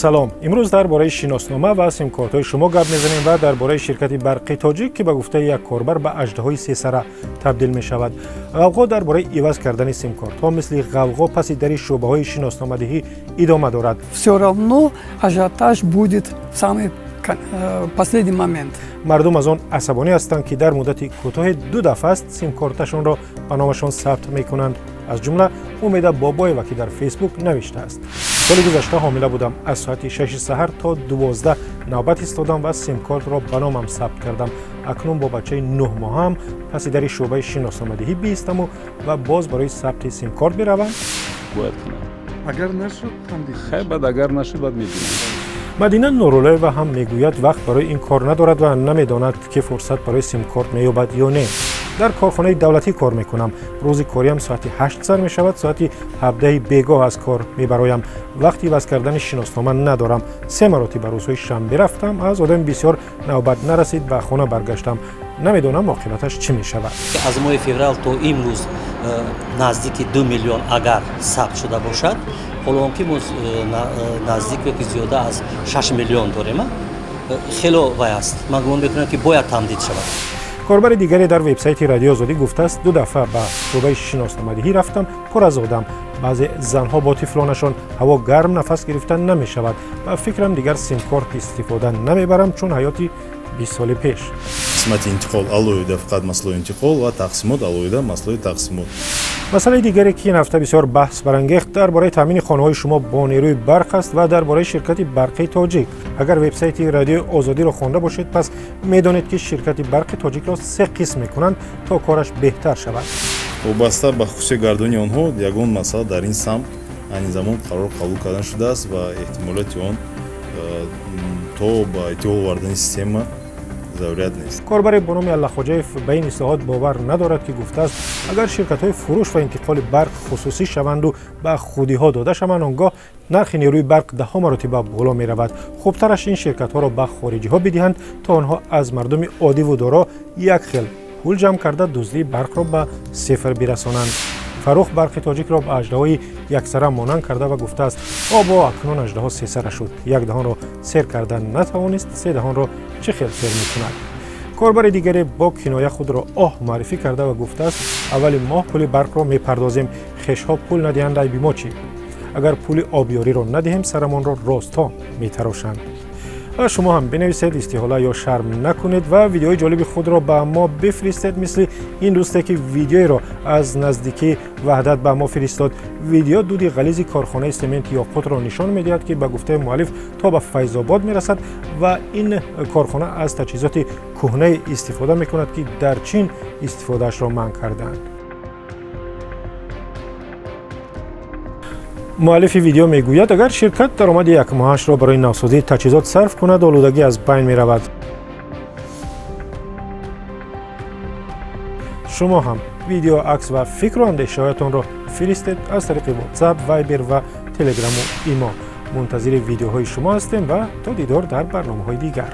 سلام. امروز درباره شناسنامه و سیمکارت‌های شما گپ می‌زنیم و درباره شرکت برقی تاجیک که به گفته یک کاربر به اژدهای سه سره تبدیل می‌شود. غوغا درباره عوض کردن سیمکارت‌ها مثل غوغا پس در شعبه‌های شناسنامه‌دهی ادامه دارد. Все равно ажиотаж будет в самый последний момент. مردم از آن عصبانی هستند که در مدت کوتاه 2 دفعه است سیمکارتشان را به نامشان ثبت می‌کنند. از جمله امید بابایوا که در فیسبوک نوشته است: سال گذشته حامله بودم. از ساعت 6 سحر تا 12 نوبت ایستادم و سیمکارت را به نامم ثبت کردم. اکنون با بچه 9 ماهم پس در شعبه شناسنامه‌دهی بیستم و باز برای ثبت سیمکارت بروم. اگر نشد تمدید خیلی بد، اگر نشد باید می‌دونم. مدینه نورالله هم میگوید وقت برای این کار ندارد و نمیداند که فرصت برای سیمکارت مییابد یا نه. در کارخانه دولتی کار میکنم. روز کاریم ساعت 8 سر میشود، ساعت 17 بیگاه از کار میبرایم. وقتی عوض کردن شناسنامه ندارم. 3 مرتبه روزهای شنبه رفتم، از آدم بسیار نوبت نرسید و خانه برگشتم. نمیدونم عاقبتش چی میشود. از ماه فوریه تا امروز نزدیک 2 میلیون اگر ثبت شده باشد، حالا که نزدیک به زیاده از 6 میلیون داریم. خیلی وای است. من گمان میکنم که باید تمدید شود. کاربر دیگری در وبسایت رادیو آزادی گفته است 2 دفعه به شعبه شناسنامه‌دهی رفتم، پر از آدم. بعضی زنها با طفلانشان هوا گرم نفس گرفتن نمی شود و فکرم دیگر سیمکارت استفاده نمیبرم چون حیاتی 20 سال پیش. قسمت انتقال алоҳида фақат масъалаи интиқол ва тақсимот алоҳида масъалаи тақсимот. مسئله دیگری که این هفته بسیار بحث برانگیخت درباره تامین خانه‌های شما با نیروی برق است و درباره شرکت برقی تاجیک. اگر وبسایت رادیو آزادی را خوانده باشید پس میدانید که شرکت برق تاجیک را 3 قسم میکنند تا کارش بهتر شود. وابسته به خصوصی گردانی آنها یگان مسئله در این سمت این زمان قرار قبول کردن شده است و احتمالات آن تا به اتیول وردن سیستم ضرورت نیست. کاربر به نام اللهخواجه به این اصلاحات باور ندارد که گفته است اگر شرکت‌های فروش و انتقال برق خصوصی شوند و به خودی‌ها داده شوند آنگاه نرخ نیروی برق 10 مرتبه بالا می‌رود. خوبترش این شرکت‌ها را به خارجی‌ها بدهند تا آنها از مردم عادی و دارا یک خیل پول جمع کرده دزدی برق را به صفر برسانند. فروخ برق تاجیک را به اژدهای یک سره مانند کرده و گفته است آبا اکنون اژدها 3 سره شد. یک دهان را سیر کردن نتوانست، 3 دهان را چه خیل سیر می‌کند. کاربر دیگری با کنایه خود را معرفی کرده و گفته است اول ماه پول برق را میپردازیم، خش‌ها پول ندهند ای ما چی؟ اگر پول آبیاری را ندهیم سرمان را راستا میتراشند. و شما هم بنویسید، استحاله یا شرم نکنید و ویدیوهای جالب خود را به ما بفرستید. مثل این دوسته که ویدیوی را از نزدیکی وحدت به ما فرستاد. ویدیو دود غلیظ کارخانه سمنت یاقوت را نشان میدهد که به گفته مؤلف تا به فیض آباد میرسد و این کارخانه از تجهیزات کهنه استفاده میکند که در چین استفادهش را منع کردند. مؤلف ویدیو میگوید اگر شرکت درآمد یک ماهش را برای نوسازی تجهیزات صرف کند آلودگی از بین می رود. شما هم ویدیو، عکس و فکر و اندیشه‌هایتان را فرستید از طریق واتساپ، وایبر و تلگرام و ایما. منتظر ویدیوهای شما هستیم و تا دیدار در برنامه‌های دیگر.